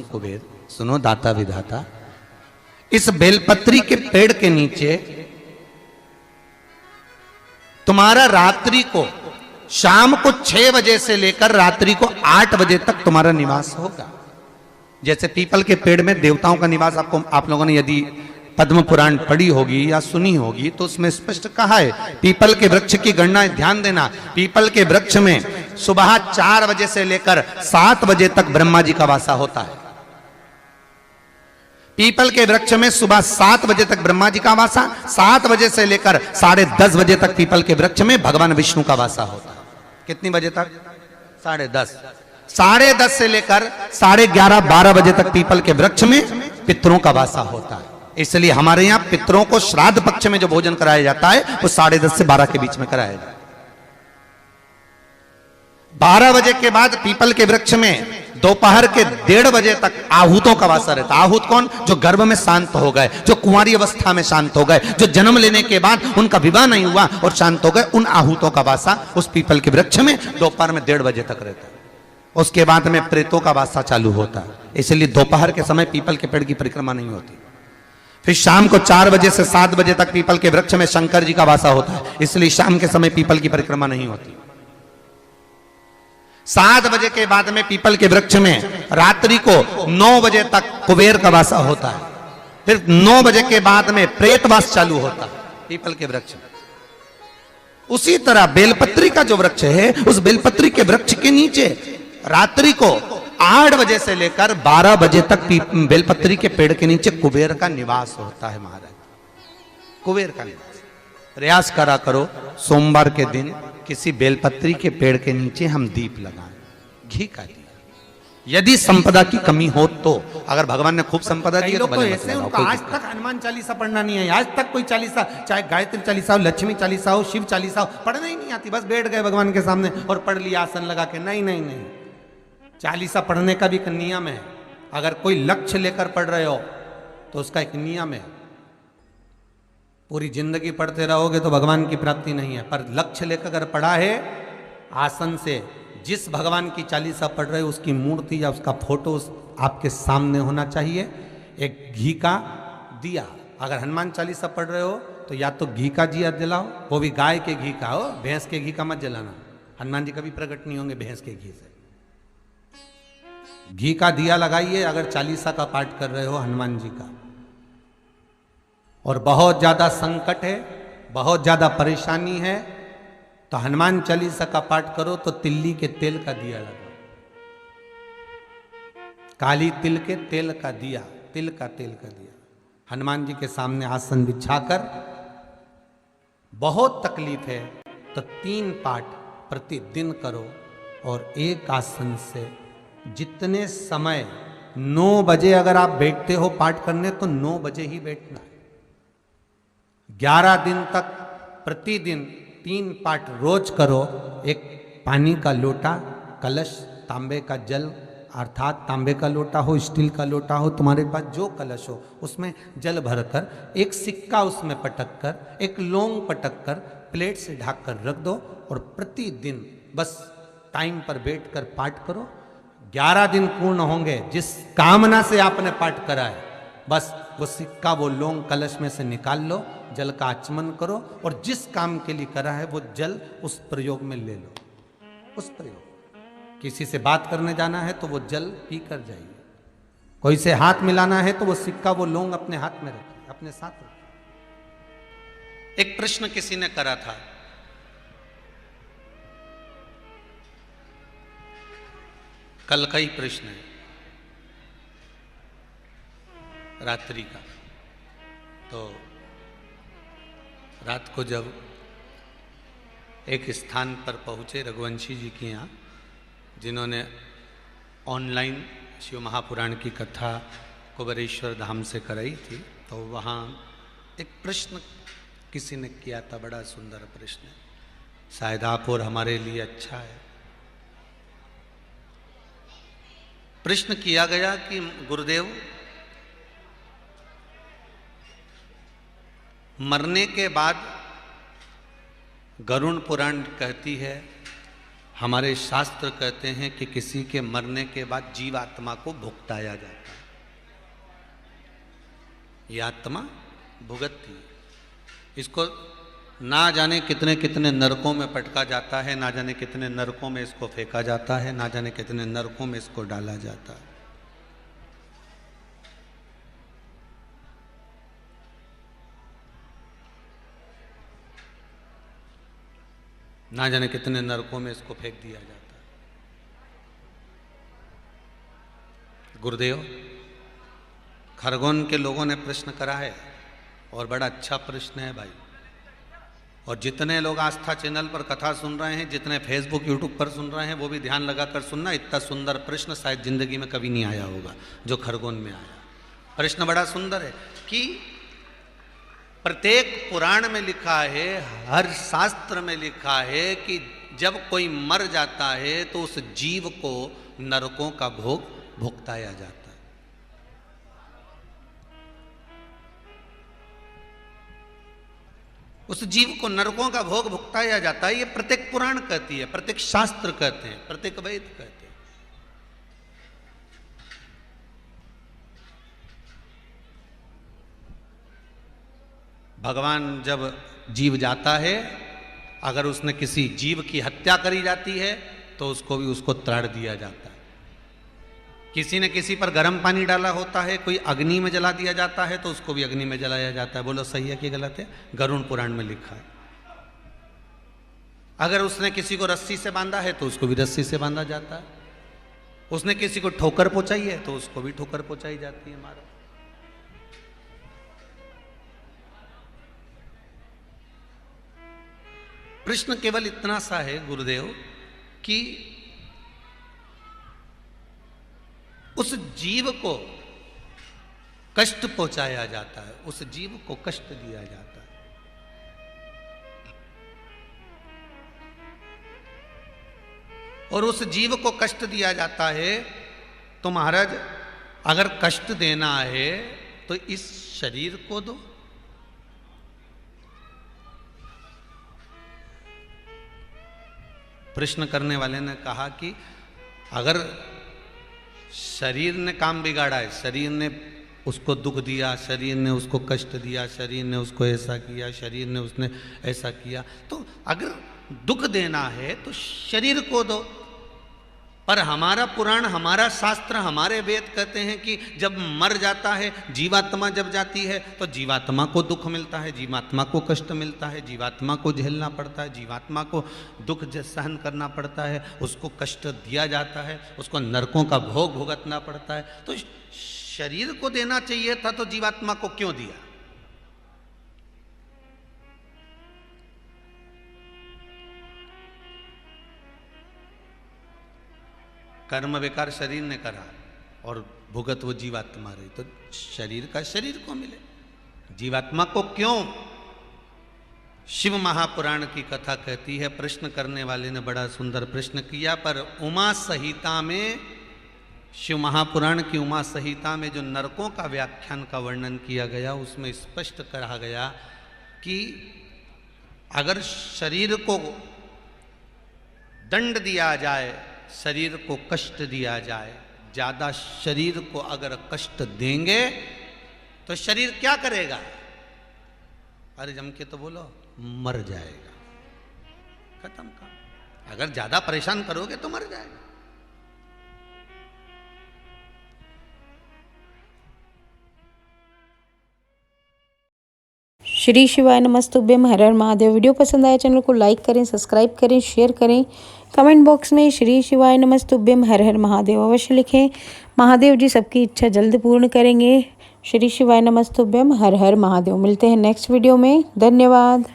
कुबेर, सुनो दाता विधाता, इस बेलपत्री के पेड़ के नीचे तुम्हारा रात्रि को शाम को 6 बजे से लेकर रात्रि को 8 बजे तक तुम्हारा निवास होगा। जैसे पीपल के पेड़ में देवताओं का निवास आपको आप लोगों ने यदि पद्म पुराण पढ़ी होगी या सुनी होगी तो उसमें स्पष्ट कहा है, पीपल के वृक्ष की गणना ध्यान देना, पीपल के वृक्ष में सुबह 4 बजे से लेकर 7 बजे तक ब्रह्मा जी का वासा होता है। पीपल के वृक्ष में सुबह 7 बजे तक ब्रह्मा जी का वासा, 7 बजे से लेकर 10:30 बजे तक पीपल के वृक्ष में भगवान विष्णु का वासा होता है। कितनी बजे तक? 10:30। 10:30 से लेकर 11:30 12 बजे तक पीपल के वृक्ष में पितरों का वासा होता है। इसलिए हमारे यहां पितरों को श्राद्ध पक्ष में जो भोजन कराया जाता है वो 10:30 से 12 के बीच में कराया जाता है। 12 बजे के बाद पीपल के वृक्ष में दोपहर के 1:30 बजे तक आहूतों का वासा रहता है। आहूत कौन? जो गर्भ में शांत हो गए, जो कुंवारी अवस्था में शांत हो गए, जो जन्म लेने के बाद उनका विवाह नहीं हुआ और शांत हो गए, उन आहूतों का वासा उस पीपल के वृक्ष में दोपहर में 1:30 बजे तक रहता है। उसके बाद में प्रेतों का वासा चालू होता है। इसलिए दोपहर के समय पीपल के पेड़ की परिक्रमा नहीं होती। फिर शाम को 4 बजे से 7 बजे तक पीपल के वृक्ष में शंकर जी का वासा होता है। इसलिए शाम के समय पीपल की परिक्रमा नहीं होती। 7 बजे के बाद में पीपल के वृक्ष में रात्रि को 9 बजे तक कुबेर का वासा होता है। फिर 9 बजे के बाद में प्रेतवास चालू होता है पीपल के वृक्ष में। उसी तरह बेलपत्री का जो वृक्ष है, उस बेलपत्री के वृक्ष के नीचे रात्रि को 8 बजे से लेकर 12 बजे तक बेलपत्री के पेड़ के नीचे कुबेर का निवास होता है। महाराज, कुबेर का निवास। प्रयास करा करो सोमवार के दिन किसी बेलपत्री के पेड़ के नीचे हम दीप लगाएं, घी का दिया। यदि संपदा की कमी हो तो, अगर भगवान ने खूब संपदा दी तो ऐसे उनको आज तक हनुमान चालीसा पढ़ना नहीं है, आज तक कोई चालीसा, चाहे गायत्री चालीसा हो, लक्ष्मी चालीसा हो, शिव चालीसा हो, पढ़ना ही नहीं आती। बस बैठ गए भगवान के सामने और पढ़ लिया आसन लगा के। नहीं नहीं नहीं, चालीसा पढ़ने का भी एक नियम है। अगर कोई लक्ष्य लेकर पढ़ रहे हो तो उसका एक नियम है। पूरी जिंदगी पढ़ते रहोगे तो भगवान की प्राप्ति नहीं है, पर लक्ष्य लेकर अगर पढ़ा है आसन से, जिस भगवान की चालीसा पढ़ रहे हो उसकी मूर्ति या उसका फोटो आपके सामने होना चाहिए। एक घी का दिया, अगर हनुमान चालीसा पढ़ रहे हो तो या तो घी का दिया जलाओ, वो भी गाय के घी का हो, भैंस के घी का मत जलाना। हनुमान जी कभी प्रकट नहीं होंगे भैंस के घी से। घी का दिया लगाइए अगर चालीसा का पाठ कर रहे हो हनुमान जी का। और बहुत ज्यादा संकट है, बहुत ज्यादा परेशानी है तो हनुमान चालीसा का पाठ करो तो तिल्ली के तेल का दिया लगाओ। काली तिल के तेल का दिया, तिल का तेल का दिया हनुमान जी के सामने आसन बिछाकर। बहुत तकलीफ है तो 3 पाठ प्रतिदिन करो और एक आसन से जितने समय 9 बजे अगर आप बैठते हो पाठ करने तो 9 बजे ही बैठना है। 11 दिन तक प्रतिदिन 3 पाठ रोज करो। एक पानी का लोटा, कलश, तांबे का जल अर्थात तांबे का लोटा हो, स्टील का लोटा हो, तुम्हारे पास जो कलश हो उसमें जल भरकर एक सिक्का उसमें पटक कर, एक लौंग पटक कर प्लेट से ढक कर रख दो और प्रतिदिन बस टाइम पर बैठकर पाठ करो। 11 दिन पूर्ण होंगे, जिस कामना से आपने पाठ करा है बस वो सिक्का, वो लौंग कलश में से निकाल लो, जल का आचमन करो और जिस काम के लिए करा है वो जल उस प्रयोग में ले लो। उस प्रयोग, किसी से बात करने जाना है तो वो जल पी कर जाइए, कोई से हाथ मिलाना है तो वो सिक्का, वो लौंग अपने हाथ में रखिए, अपने साथ रखिए। एक प्रश्न किसी ने करा था, कल का ही प्रश्न है, रात्रि का। तो रात को जब एक स्थान पर पहुंचे रघुवंशी जी के यहाँ, जिन्होंने ऑनलाइन शिव महापुराण की कथा कुबेरेश्वर धाम से कराई थी, तो वहाँ एक प्रश्न किसी ने किया था, बड़ा सुंदर प्रश्न है, शायद आप और हमारे लिए अच्छा है। प्रश्न किया गया कि गुरुदेव, मरने के बाद गरुड़ पुराण कहती है हमारे शास्त्र कहते हैं कि किसी के मरने के बाद जीवात्मा को भुगताया जाता है। ये आत्मा भुगतती है। इसको ना जाने कितने कितने नरकों में पटका जाता है, ना जाने कितने नरकों में इसको फेंका जाता है, ना जाने कितने नरकों में इसको डाला जाता है। ना जाने कितने नरकों में इसको फेंक दिया जाता है। गुरुदेव, खरगोन के लोगों ने प्रश्न करा है और बड़ा अच्छा प्रश्न है भाई। और जितने लोग आस्था चैनल पर कथा सुन रहे हैं, जितने फेसबुक यूट्यूब पर सुन रहे हैं, वो भी ध्यान लगाकर सुनना। इतना सुंदर प्रश्न शायद जिंदगी में कभी नहीं आया होगा जो खरगोन में आया। प्रश्न बड़ा सुंदर है कि प्रत्येक पुराण में लिखा है, हर शास्त्र में लिखा है कि जब कोई मर जाता है तो उस जीव को नरकों का भोग भुगताया जाता है। उस जीव को नरकों का भोग भुगताया जाता है। ये प्रत्येक पुराण कहती है, प्रत्येक शास्त्र कहते हैं, प्रत्येक वेद कहते हैं। भगवान जब जीव जाता है, अगर उसने किसी जीव की हत्या करी जाती है तो उसको ताड़ दिया जाता है। किसी ने किसी पर गर्म पानी डाला होता है, कोई अग्नि में जला दिया जाता है तो उसको भी अग्नि में जलाया जाता है। बोलो सही है कि गलत है? गरुड़ पुराण में लिखा है। अगर उसने किसी को रस्सी से बांधा है तो उसको भी रस्सी से बांधा जाता है। उसने किसी को ठोकर पहुंचाई है तो उसको भी ठोकर पहुंचाई जाती है। मारो। प्रश्न केवल इतना सा है गुरुदेव कि उस जीव को कष्ट पहुंचाया जाता है, उस जीव को कष्ट दिया जाता है। और उस जीव को कष्ट दिया जाता है तो महाराज, अगर कष्ट देना है तो इस शरीर को दो। प्रश्न करने वाले ने कहा कि अगर शरीर ने काम बिगाड़ा है, शरीर ने उसको दुख दिया, शरीर ने उसको कष्ट दिया, शरीर ने उसको ऐसा किया, शरीर ने उसने ऐसा किया, तो अगर दुख देना है तो शरीर को दो। पर हमारा पुराण, हमारा शास्त्र, हमारे वेद कहते हैं कि जब मर जाता है, जीवात्मा जब जाती है तो जीवात्मा को दुख मिलता है, जीवात्मा को कष्ट मिलता है, जीवात्मा को झेलना पड़ता है, जीवात्मा को दुख सहन करना पड़ता है, उसको कष्ट दिया जाता है, उसको नरकों का भोग भुगतना पड़ता है। तो शरीर को देना चाहिए था तो जीवात्मा को क्यों दिया? कर्म बेकार शरीर ने करा और भुगत वो जीवात्मा रही, तो शरीर का शरीर को मिले, जीवात्मा को क्यों? शिव महापुराण की कथा कहती है, प्रश्न करने वाले ने बड़ा सुंदर प्रश्न किया, पर उमा संहिता में, शिव महापुराण की उमा संहिता में जो नरकों का व्याख्यान का वर्णन किया गया, उसमें स्पष्ट कहा गया कि अगर शरीर को दंड दिया जाए, शरीर को कष्ट दिया जाए, ज्यादा शरीर को अगर कष्ट देंगे तो शरीर क्या करेगा? अरे जम के तो बोलो, मर जाएगा, खत्म काम। अगर ज्यादा परेशान करोगे तो मर जाएगा। श्री शिवाय नमस्तुभ्यम। हर हर महादेव। वीडियो पसंद आया चैनल को लाइक करें, सब्सक्राइब करें, शेयर करें। कमेंट बॉक्स में श्री शिवाय नमस्तुभ्यम हर हर महादेव अवश्य लिखें। महादेव जी सबकी इच्छा जल्द पूर्ण करेंगे। श्री शिवाय नमस्तुभ्यम हर हर महादेव। मिलते हैं नेक्स्ट वीडियो में। धन्यवाद।